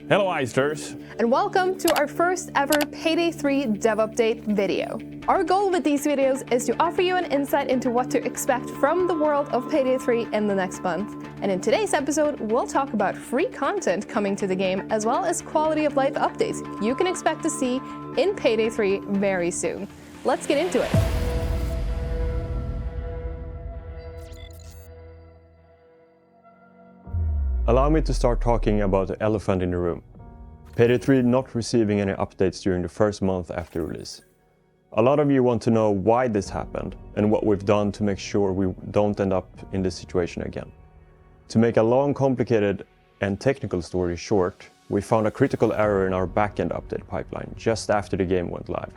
Hello Eisters! And welcome to our first ever Payday 3 dev update video. Our goal with these videos is to offer you an insight into what to expect from the world of Payday 3 in the next month. And in today's episode, we'll talk about free content coming to the game, as well as quality of life updates you can expect to see in Payday 3 very soon. Let's get into it. Allow me to start talking about the elephant in the room. Payday 3 not receiving any updates during the first month after release. A lot of you want to know why this happened and what we've done to make sure we don't end up in this situation again. To make a long, complicated and technical story short, we found a critical error in our backend update pipeline just after the game went live.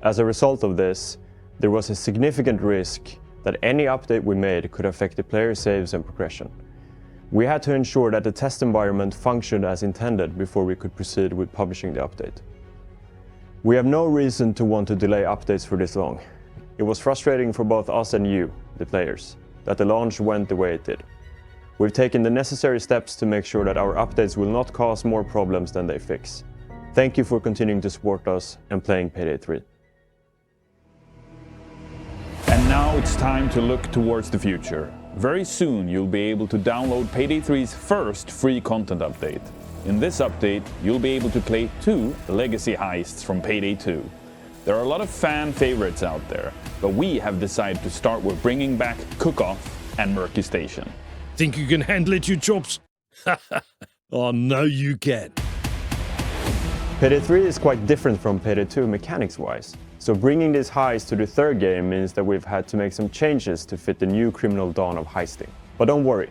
As a result of this, there was a significant risk that any update we made could affect the player saves and progression. We had to ensure that the test environment functioned as intended before we could proceed with publishing the update. We have no reason to want to delay updates for this long. It was frustrating for both us and you, the players, that the launch went the way it did. We've taken the necessary steps to make sure that our updates will not cause more problems than they fix. Thank you for continuing to support us and playing Payday 3. And now it's time to look towards the future. Very soon you'll be able to download Payday 3's first free content update. In this update, you'll be able to play 2 legacy heists from Payday 2. There are a lot of fan favorites out there, but we have decided to start with bringing back Cook-Off and Murky Station. Think you can handle it, you chops? Oh, no you can. Payday 3 is quite different from Payday 2 mechanics-wise. So bringing these heists to the third game means that we've had to make some changes to fit the new criminal dawn of heisting. But don't worry,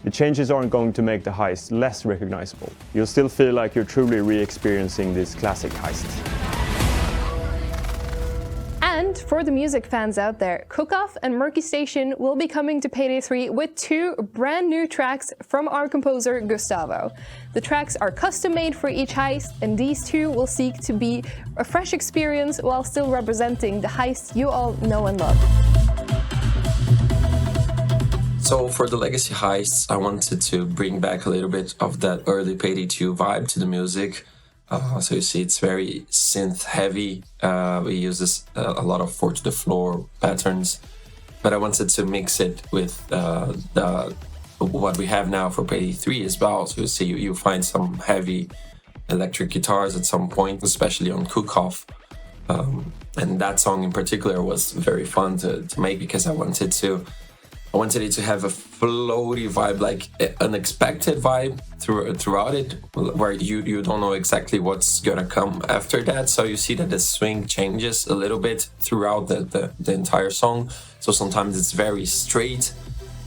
the changes aren't going to make the heist less recognizable. You'll still feel like you're truly re-experiencing this classic heist. And for the music fans out there, Cook-Off and Murky Station will be coming to Payday 3 with 2 brand new tracks from our composer Gustavo. The tracks are custom made for each heist, and these 2 will seek to be a fresh experience while still representing the heist you all know and love. So for the legacy heists, I wanted to bring back a little bit of that early Payday 2 vibe to the music. So you see it's very synth heavy. We use a lot of 4-to-the-floor patterns, but I wanted to mix it with what we have now for Payday 3 as well. So you see you find some heavy electric guitars at some point, especially on Cook-Off. And that song in particular was very fun to make because I wanted it to have a floaty vibe, like an unexpected vibe throughout it, where you don't know exactly what's gonna come after that. So you see that the swing changes a little bit throughout the entire song. So sometimes it's very straight,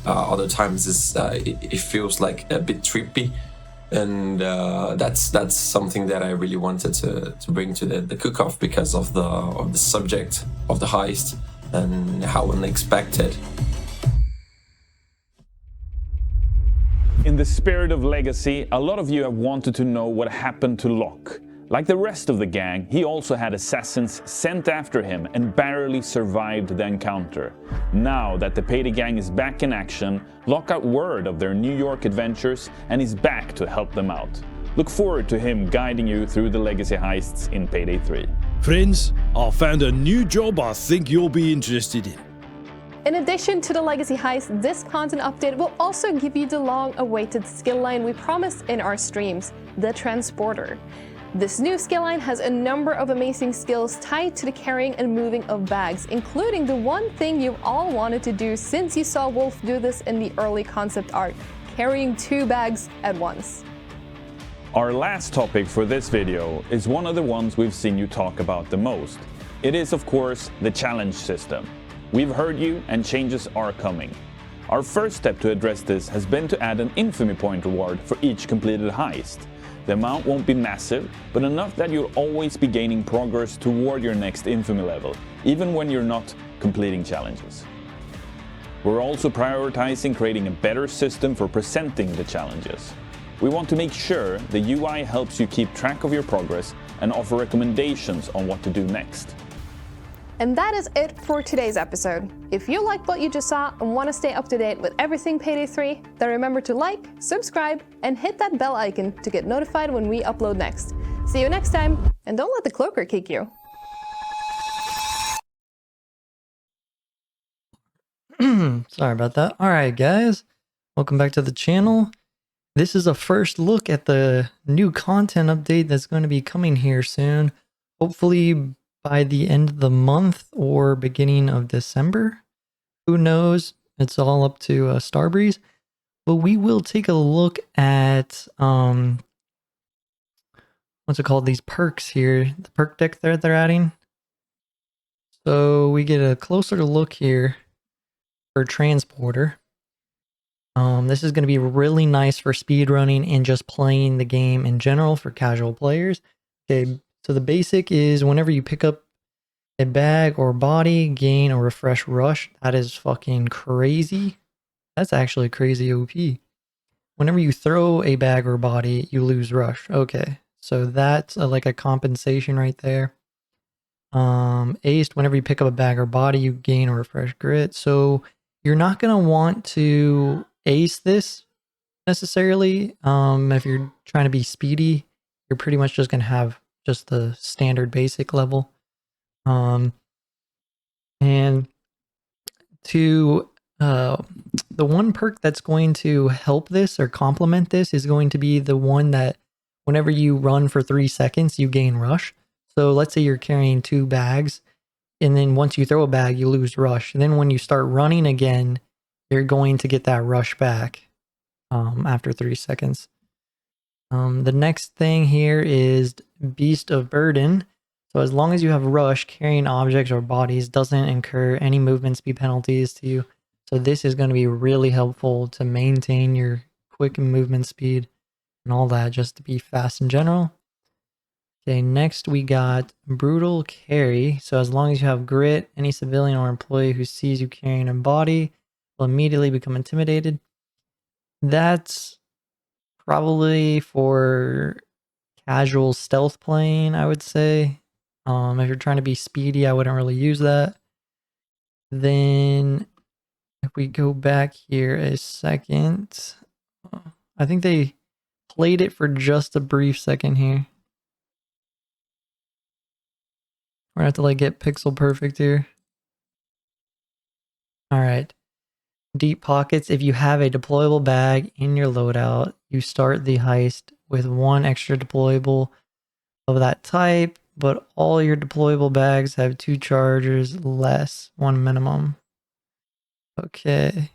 other times it feels like a bit trippy, and that's something that I really wanted to bring to the Cook-Off because of the subject of the heist and how unexpected. In the spirit of legacy, a lot of you have wanted to know what happened to Locke. Like the rest of the gang, he also had assassins sent after him and barely survived the encounter. Now that the Payday gang is back in action, Locke got word of their New York adventures and is back to help them out. Look forward to him guiding you through the legacy heists in Payday 3. Friends, I found a new job I think you'll be interested in. In addition to the legacy heist, this content update will also give you the long-awaited skill line we promised in our streams, the Transporter. This new skill line has a number of amazing skills tied to the carrying and moving of bags, including the one thing you've all wanted to do since you saw Wolf do this in the early concept art, carrying 2 bags at once. Our last topic for this video is one of the ones we've seen you talk about the most. It is, of course, the challenge system. We've heard you and changes are coming. Our first step to address this has been to add an infamy point reward for each completed heist. The amount won't be massive, but enough that you'll always be gaining progress toward your next infamy level, even when you're not completing challenges. We're also prioritizing creating a better system for presenting the challenges. We want to make sure the UI helps you keep track of your progress and offer recommendations on what to do next. And that is it for today's episode. If you liked what you just saw and want to stay up to date with everything Payday 3, then remember to like, subscribe, and hit that bell icon to get notified when we upload next. See you next time, and don't let the cloaker kick you. Sorry about that. Alright guys, welcome back to the channel. This is a first look at the new content update that's going to be coming here soon. Hopefully by the end of the month or beginning of December. Who knows? It's all up to Starbreeze. But we will take a look at what's it called? These perks here. The perk deck that they're adding. So we get a closer look here for Transporter. This is going to be really nice for speedrunning and just playing the game in general for casual players. Okay, so the basic is whenever you pick up a bag or body, gain or refresh rush. That is fucking crazy. That's actually crazy OP. Whenever you throw a bag or body, you lose rush. Okay, so that's like a compensation right there. Aced, whenever you pick up a bag or body, you gain or refresh grit. So you're not going to want to ace this necessarily. If you're trying to be speedy, you're pretty much just going to have just the standard basic level. And to the one perk that's going to help this or complement this is going to be the one that whenever you run for 3 seconds, you gain rush. So let's say you're carrying 2 bags, and then once you throw a bag, you lose rush. And then when you start running again, you're going to get that rush back after 3 seconds. The next thing here is Beast of Burden. So as long as you have rush, carrying objects or bodies doesn't incur any movement speed penalties to you. So this is going to be really helpful to maintain your quick movement speed and all that, just to be fast in general. Okay, next we got Brutal Carry. So as long as you have grit, any civilian or employee who sees you carrying a body will immediately become intimidated. That's probably for casual stealth playing, I would say. If you're trying to be speedy, I wouldn't really use that. Then if we go back here a second, I think they played it for just a brief second here. We're gonna have to like get pixel perfect here. All right. Deep pockets. If you have a deployable bag in your loadout, you start the heist with 1 extra deployable of that type, but all your deployable bags have 2 charges less, 1 minimum. Okay.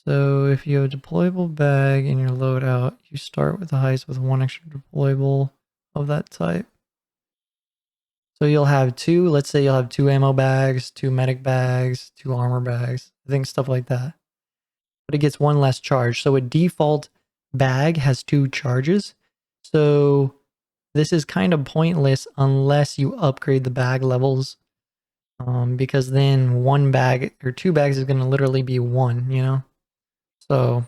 So if you have a deployable bag in your loadout, you start with the heist with 1 extra deployable of that type. So you'll have 2, let's say you'll have 2 ammo bags, 2 medic bags, 2 armor bags, I think stuff like that. But it gets 1 less charge. So a default bag has 2 charges. So this is kind of pointless unless you upgrade the bag levels. Because then 1 bag or 2 bags is going to literally be 1, you know? So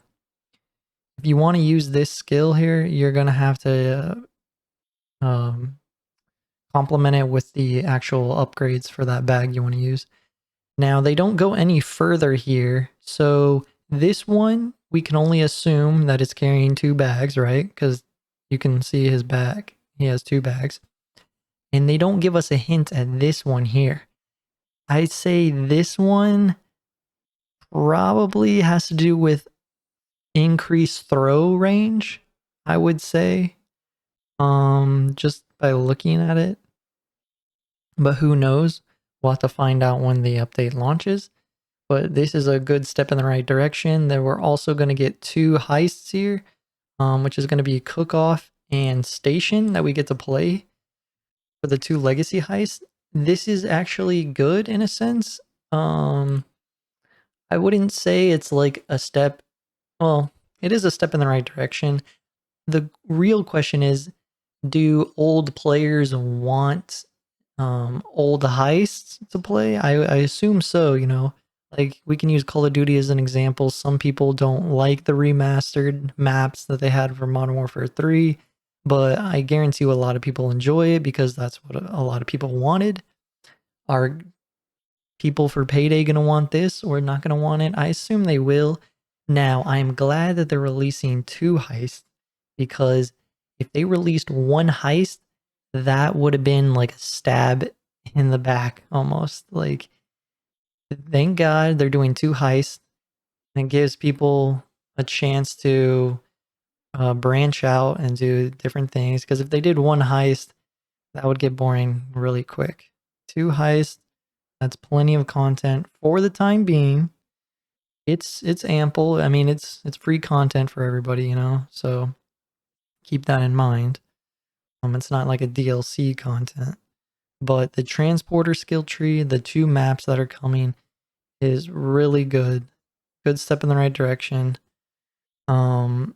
if you want to use this skill here, you're going to have to complement it with the actual upgrades for that bag you want to use. Now, they don't go any further here. So this one, we can only assume that it's carrying 2 bags, right? Because you can see his bag. He has 2 bags. And they don't give us a hint at this one here. I'd say this one probably has to do with increased throw range, I would say. Just by looking at it. But who knows? We'll have to find out when the update launches. But this is a good step in the right direction. Then we're also going to get 2 heists here, which is going to be Cook-Off and Station that we get to play for the 2 legacy heists. This is actually good in a sense. I wouldn't say it's like a step. Well, it is a step in the right direction. The real question is, do old players want old heists to play? I assume so, you know. Like, we can use Call of Duty as an example. Some people don't like the remastered maps that they had for Modern Warfare 3, but I guarantee you a lot of people enjoy it because that's what a lot of people wanted. Are people for Payday going to want this or not going to want it? I assume they will. Now, I am glad that they're releasing 2 heists, because if they released 1 heist, that would have been like a stab in the back almost. Like, thank God they're doing 2 heists. And it gives people a chance to branch out and do different things. Because if they did 1 heist, that would get boring really quick. 2 heists, that's plenty of content for the time being. It's ample. I mean, it's free content for everybody, you know. So keep that in mind. It's not like a DLC content, but the transporter skill tree, the 2 maps that are coming, is really good. Good step in the right direction. We're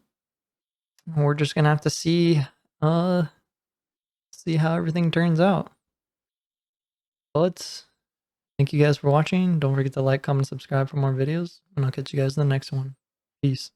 just gonna have to see how everything turns out. But thank you guys for watching. Don't forget to like, comment, subscribe for more videos, and I'll catch you guys in the next one. Peace.